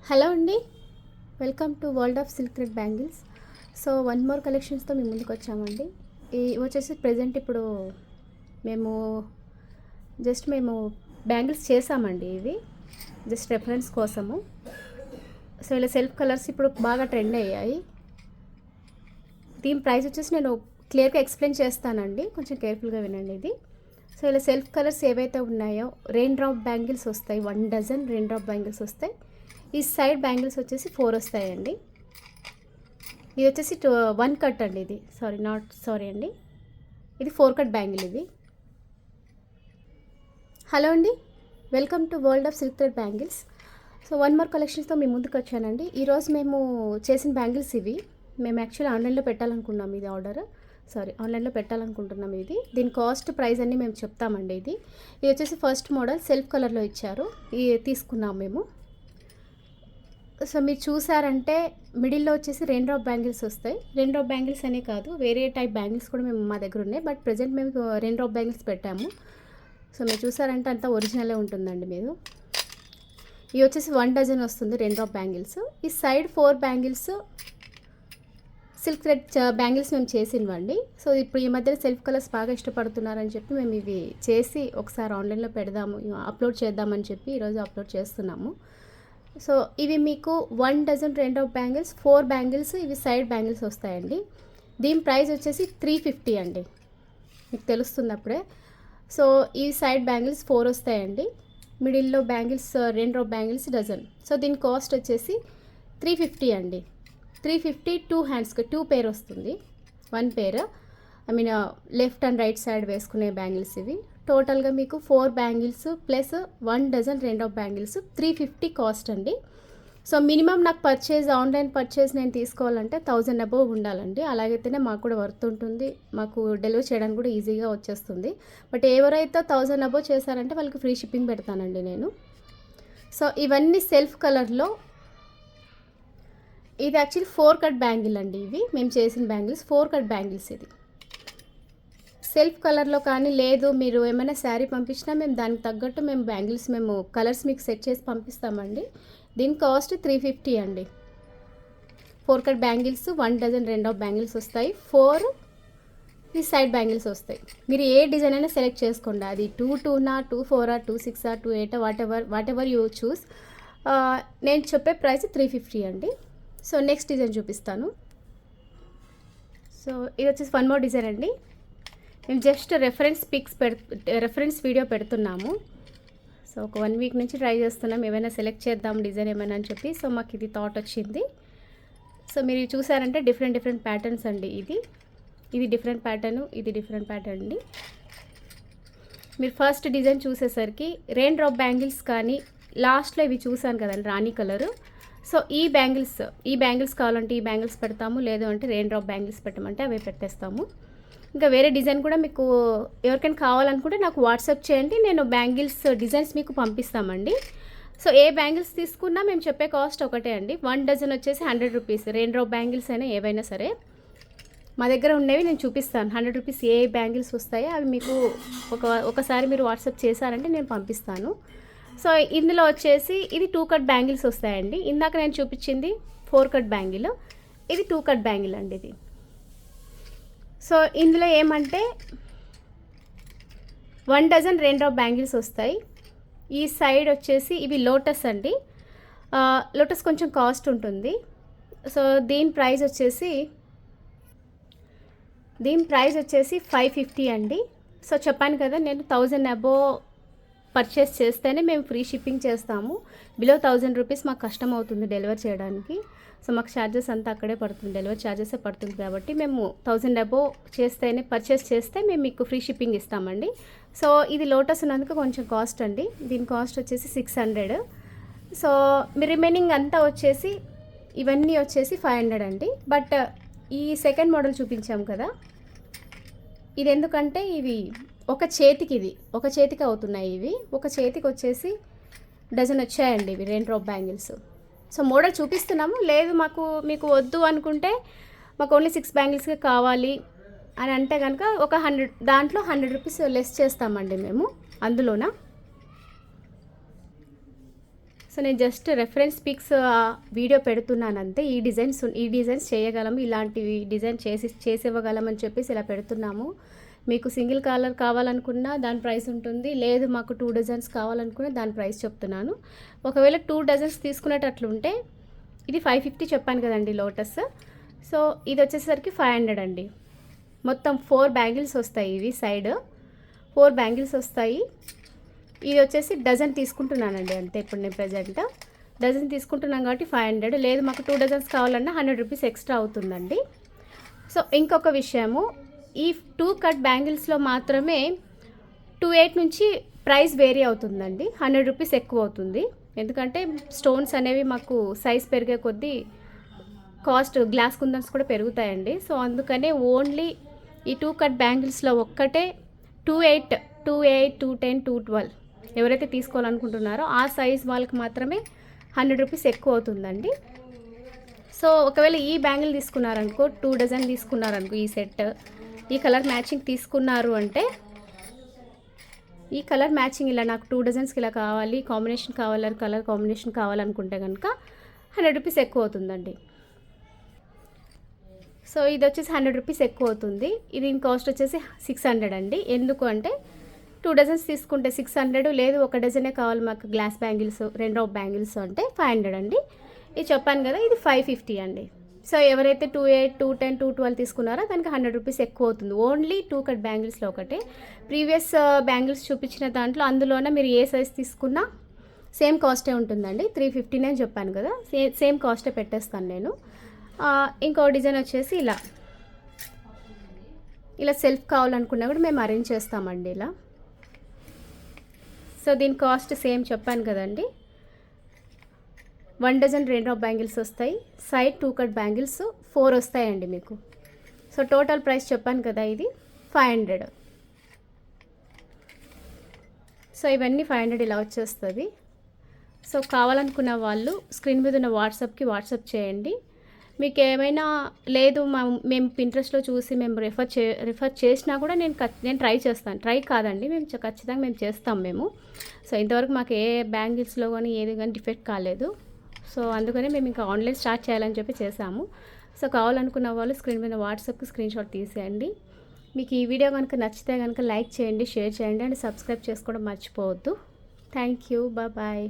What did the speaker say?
Hello అండి, welcome to world of silk thread bangles. So one more కలెక్షన్స్తో మేము ముందుకు వచ్చామండి. ఈ వచ్చేసి ప్రజెంట్ ఇప్పుడు మేము మేము బ్యాంగిల్స్ చేసామండి. ఇవి జస్ట్ రెఫరెన్స్ కోసము. సో ఇలా సెల్ఫ్ కలర్స్ ఇప్పుడు బాగా ట్రెండ్ అయ్యాయి. దీని ప్రైస్ వచ్చేసి నేను క్లియర్గా ఎక్స్ప్లెయిన్ చేస్తానండి, కొంచెం కేర్ఫుల్గా వినండి ఇది. సో ఇలా సెల్ఫ్ కలర్స్ ఏవైతే ఉన్నాయో రెయిన్ డ్రాప్ బ్యాంగిల్స్ వస్తాయి, 1 డజన్ రెయిన్ డ్రాప్ బ్యాంగిల్స్ వస్తాయి. ఈ సైడ్ బ్యాంగిల్స్ వచ్చేసి 4 వస్తాయండి. ఇది వచ్చేసి 1 కట్ అండి. ఇది సారీ అండి, ఇది 4 కట్ బ్యాంగిల్ ఇది. హలో అండి, welcome to world of silk thread bangles. So one more కలెక్షన్స్తో మేము ముందుకు వచ్చానండి. ఈరోజు మేము చేసిన బ్యాంగిల్స్ ఇవి. మేము యాక్చువల్లీ ఆన్లైన్లో పెట్టాలనుకున్నాం, ఇది ఆన్లైన్లో పెట్టాలనుకుంటున్నాం. దీని కాస్ట్ ప్రైస్ అన్నీ మేము చెప్తామండి. ఇది వచ్చేసి ఫస్ట్ మోడల్ సెల్ఫ్ కలర్లో ఇచ్చారు, ఇది తీసుకున్నాం మేము. సో మీరు చూసారంటే మిడిల్లో వచ్చేసి రెయిన్ డ్రాప్ బ్యాంగిల్స్ వస్తాయి. రెయిన్ డ్రాప్ బ్యాంగిల్స్ అనే కాదు, వేరే టైప్ బ్యాంగిల్స్ కూడా మా దగ్గర ఉన్నాయి. బట్ ప్రజెంట్ మేము రెయిన్ డ్రాప్ బ్యాంగిల్స్ పెట్టాము. సో మీరు చూసారంటే అంతా ఒరిజినలే ఉంటుందండి. మీరు ఇవి వచ్చేసి 1 డజన్ వస్తుంది రెయిన్ డ్రాప్ బ్యాంగిల్స్. ఈ side 4 bangles silk thread bangles మేము చేసినవండి. సో ఇప్పుడు ఈ మధ్యన సెల్ఫ్ కలర్స్ బాగా ఇష్టపడుతున్నారని చెప్పి మేము ఇవి చేసి ఒకసారి ఆన్లైన్లో పెడదాము, అప్లోడ్ చేద్దామని చెప్పి ఈరోజు అప్లోడ్ చేస్తున్నాము. సో ఇవి మీకు 1 dozen rain drop bangles, 4 bangles ఇవి సైడ్ బ్యాంగిల్స్ వస్తాయండి. దీని ప్రైస్ వచ్చేసి 350 అండి, మీకు తెలుస్తుంది అప్పుడే. సో ఈ సైడ్ బ్యాంగిల్స్ 4 వస్తాయండి, మిడిల్లో bangles rain drop bangles dozen. So దీని కాస్ట్ వచ్చేసి 350 అండి. 350 2 హ్యాండ్స్కి 2 పేర్ వస్తుంది, 1 pair. Left and right side వేసుకునే బ్యాంగిల్స్ ఇవి. టోటల్గా మీకు 4 bangles plus 1 dozen rain drop bangles 350 cost అండి. సో మినిమం నాకు ఆన్లైన్ పర్చేజ్ నేను తీసుకోవాలంటే 1000 అబోవ్ ఉండాలండి. అలాగైతేనే మాకు కూడా వర్త్ ఉంటుంది, మాకు డెలివరీ చేయడానికి కూడా ఈజీగా వచ్చేస్తుంది. బట్ ఎవరైతే 1000 అబోవ్ చేశారంటే వాళ్ళకి ఫ్రీ షిప్పింగ్ పెడతానండి నేను. సో ఇవన్నీ సెల్ఫ్ కలర్లో. ఇది యాక్చువల్లీ 4 కట్ బ్యాంగిల్ అండి. ఇవి మేము చేసిన బ్యాంగిల్స్ 4 కట్ బ్యాంగిల్స్. ఇది సెల్ఫ్ కలర్లో కానీ లేదు, మీరు ఏమైనా శారీ పంపించినా మేము దానికి తగ్గట్టు మేము బ్యాంగిల్స్ కలర్స్ మీకు సెట్ చేసి పంపిస్తామండి. దీని కాస్ట్ 350 అండి. 4 cut bangles, 1 dozen rain drop bangles వస్తాయి, 4 ఈ సైడ్ బ్యాంగిల్స్ వస్తాయి. మీరు ఏ డిజైన్ అయినా సెలెక్ట్ చేసుకోండి, అది 2-2నా 2-4ఆ 2-6ఆ 2-8 వాట్ ఎవర్ యూ చూస్. నేను చెప్పే ప్రైస్ 350 అండి. సో నెక్స్ట్ డిజైన్ చూపిస్తాను. సో ఇది వచ్చేసి 1 మోర్ డిజైన్ అండి. మేము జస్ట్ రెఫరెన్స్ వీడియో పెడుతున్నాము. సో ఒక 1 వీక్ నుంచి ట్రై చేస్తున్నాం, ఏమైనా సెలెక్ట్ చేద్దాం డిజైన్ ఏమైనా అని చెప్పి. సో మాకు ఇది థాట్ వచ్చింది. సో మీరు చూసారంటే డిఫరెంట్ ప్యాటర్న్స్ అండి. ఇది డిఫరెంట్ ప్యాటర్న్, ఇది డిఫరెంట్ ప్యాటర్న్ అండి. మీరు ఫస్ట్ డిజైన్ చూసేసరికి రెయిన్ డ్రాప్ బ్యాంగిల్స్ కానీ లాస్ట్లో ఇవి చూసాను కదండి రాణి కలరు. సో ఈ బ్యాంగిల్స్ కావాలంటే ఈ బ్యాంగిల్స్ పెడతాము, లేదు అంటే రెయిన్ డ్రాప్ బ్యాంగిల్స్ పెట్టమంటే అవి పెట్టేస్తాము. ఇంకా వేరే డిజైన్ కూడా మీకు ఎవరికైనా కావాలనుకుంటే నాకు వాట్సాప్ చేయండి, నేను బ్యాంగిల్స్ డిజైన్స్ మీకు పంపిస్తామండి. సో ఏ బ్యాంగిల్స్ తీసుకున్నా మేము చెప్పే కాస్ట్ ఒకటే అండి. 1 డజన్ వచ్చేసి 100 రూపీస్. రెయిన్ డ్రాప్ బ్యాంగిల్స్ అయినా ఏవైనా సరే మా దగ్గర ఉండేవి నేను చూపిస్తాను. 100 రూపీస్ ఏ బ్యాంగిల్స్ వస్తాయో అవి మీకు ఒకసారి మీరు వాట్సాప్ చేశారంటే నేను పంపిస్తాను. సో ఇందులో వచ్చేసి ఇది 2 కట్ బ్యాంగిల్స్ వస్తాయండి. ఇందాక నేను చూపించింది 4 కట్ బ్యాంగిల్, ఇది 2 కట్ బ్యాంగిల్ అండి. ఇది సో ఇందులో ఏమంటే 1 డజన్ రెయిన్ డ్రాప్ బ్యాంగిల్స్ వస్తాయి. ఈ సైడ్ వచ్చేసి ఇవి లోటస్ అండి. లోటస్ కొంచెం కాస్ట్ ఉంటుంది. సో దీని ప్రైస్ వచ్చేసి 550 అండి. సో చెప్పాను కదా, నేను 1000 అబోవ్ పర్చేస్ చేస్తేనే మేము ఫ్రీ షిప్పింగ్ చేస్తాము. బిలో 1000 రూపీస్ మాకు కష్టం అవుతుంది డెలివరీ చేయడానికి. సో మాకు ఛార్జెస్ అంతా అక్కడే పడుతుంది, డెలివరీ ఛార్జెసే పడుతుంది. కాబట్టి మేము 1000 అబోవ్ పర్చేస్ చేస్తే మేము మీకు ఫ్రీ షిప్పింగ్ ఇస్తామండి. సో ఇది లోటస్ ఉన్నందుకు కొంచెం కాస్ట్ అండి. దీని కాస్ట్ వచ్చేసి 600. సో మీ రిమైనింగ్ అంతా వచ్చేసి ఇవన్నీ వచ్చేసి 500 అండి. బట్ ఈ సెకండ్ మోడల్ చూపించాం కదా, ఇది ఎందుకంటే ఇవి ఒక చేతికి అవుతున్నాయి. ఇవి ఒక చేతికి వచ్చేసి డజన్ వచ్చాయండి ఇవి rain drop bangles. So model చూపిస్తున్నాము, లేదు మీకు వద్దు అనుకుంటే మాకు ఓన్లీ 6 బ్యాంగిల్స్కే కావాలి అని అంటే కనుక ఒక 100 దాంట్లో 100 రూపీస్ లెస్ చేస్తామండి మేము అందులోన. సో నేను జస్ట్ రెఫరెన్స్ పిక్స్ వీడియో పెడుతున్నాను అంతే. ఈ డిజైన్స్ చేయగలము, ఇలాంటివి డిజైన్ చేసివ్వగలమని చెప్పేసి ఇలా పెడుతున్నాము. మీకు సింగిల్ కలర్ కావాలనుకున్నా దాని ప్రైస్ ఉంటుంది, లేదు మాకు 2 డజన్స్ కావాలనుకున్నా దాని ప్రైస్ చెప్తున్నాను. ఒకవేళ 2 డజన్స్ తీసుకునేటట్లుంటే ఇది 550 చెప్పాను కదండి లోటస్. సో ఇది వచ్చేసరికి 500 అండి. మొత్తం 4 బ్యాంగిల్స్ వస్తాయి. ఇవి సైడ్ 4 బ్యాంగిల్స్ వస్తాయి. ఇది వచ్చేసి డజన్ తీసుకుంటున్నానండి అంతే. ఇప్పుడు నేను ప్రజెంట్ డజన్ తీసుకుంటున్నాను కాబట్టి 500. లేదు మాకు 2 డజన్స్ కావాలన్నా 100 రూపీస్ ఎక్స్ట్రా అవుతుందండి. సో ఇంకొక విషయము, ఈ 2 కట్ బ్యాంగిల్స్లో మాత్రమే 28 నుంచి ప్రైస్ వేరీ అవుతుందండి. 100 రూపీస్ ఎక్కువ అవుతుంది. ఎందుకంటే స్టోన్స్ అనేవి మాకు సైజ్ పెరిగే కొద్దీ కాస్ట్, గ్లాస్ కుందన్స్ కూడా పెరుగుతాయండి. సో అందుకనే ఓన్లీ ఈ 2 కట్ బ్యాంగిల్స్లో ఒక్కటే 28, 210, 212 ఎవరైతే తీసుకోవాలనుకుంటున్నారో ఆ సైజ్ వాళ్ళకి మాత్రమే 100 రూపీస్ ఎక్కువ అవుతుందండి. సో ఒకవేళ ఈ బ్యాంగిల్ తీసుకున్నారనుకో, 2 డజన్ తీసుకున్నారనుకో, ఈ సెట్ ఈ కలర్ మ్యాచింగ్ తీసుకున్నారు అంటే, ఈ కలర్ మ్యాచింగ్ ఇలా నాకు 2 డజన్స్కి ఇలా కావాలి, కాంబినేషన్ కావాలి, కలర్ కాంబినేషన్ కావాలనుకుంటే కనుక 100 రూపీస్ ఎక్కువ అవుతుందండి. సో ఇది వచ్చేసి 100 రూపీస్ ఎక్కువ అవుతుంది. ఇది కాస్ట్ వచ్చేసి 600 అండి. ఎందుకు అంటే 2 డజన్స్ తీసుకుంటే 600, లేదు 1 డజనే కావాలి మాకు గ్లాస్ బ్యాంగిల్స్, 2 బ్యాంగిల్స్ అంటే 500 అండి. ఇది చెప్పాను కదా, ఇది 550 అండి. సో ఎవరైతే 28, 210, 212 తీసుకున్నారో దానికి 100 రూపీస్ ఎక్కువ అవుతుంది. ఓన్లీ 2 కట్ బ్యాంగిల్స్లో ఒకటే. ప్రీవియస్ బ్యాంగిల్స్ చూపించిన దాంట్లో అందులోనే మీరు ఏ సైజ్ తీసుకున్నా సేమ్ కాస్టే ఉంటుందండి. 350 అని చెప్పాను కదా, సేమ్ కాస్టే పెట్టేస్తాను నేను. ఇంకో డిజైన్ వచ్చేసి ఇలా సెల్ఫ్ కావాలనుకున్నా కూడా మేము అరేంజ్ చేస్తామండి ఇలా. సో దీని కాస్ట్ సేమ్ చెప్పాను కదండి. 1 డజన్ 2 బ్యాంగిల్స్ వస్తాయి. సైడ్ 2 కట్ బ్యాంగిల్స్ 4 వస్తాయండి మీకు. సో టోటల్ ప్రైస్ చెప్పాను కదా, ఇది 500. సో ఇవన్నీ 500 ఇలా వచ్చేస్తుంది. సో కావాలనుకున్న వాళ్ళు స్క్రీన్ మీద ఉన్న వాట్సాప్ చేయండి. మీకు ఏమైనా లేదు మేము పింట్రెస్ట్లో చూసి మేము రిఫర్ చేసినా కూడా నేను ట్రై చేస్తాను. ట్రై కాదండి, ఖచ్చితంగా మేము చేస్తాం మేము. సో ఇంతవరకు మాకు ఏ బ్యాంగిల్స్లో కానీ ఏది కానీ డిఫెక్ట్ కాలేదు. సో అందుకనే మేము ఇంకా ఆన్లైన్ స్టార్ట్ చేయాలని చెప్పి చేసాము. సో కావాలనుకున్న వాళ్ళు స్క్రీన్ మీద వాట్సాప్కి స్క్రీన్ షాట్ తీసేయండి. మీకు ఈ వీడియో కనుక నచ్చితే కనుక లైక్ చేయండి, షేర్ చేయండి అండ్ సబ్స్క్రైబ్ చేసుకోవడం మర్చిపోవద్దు. Thank you, bye.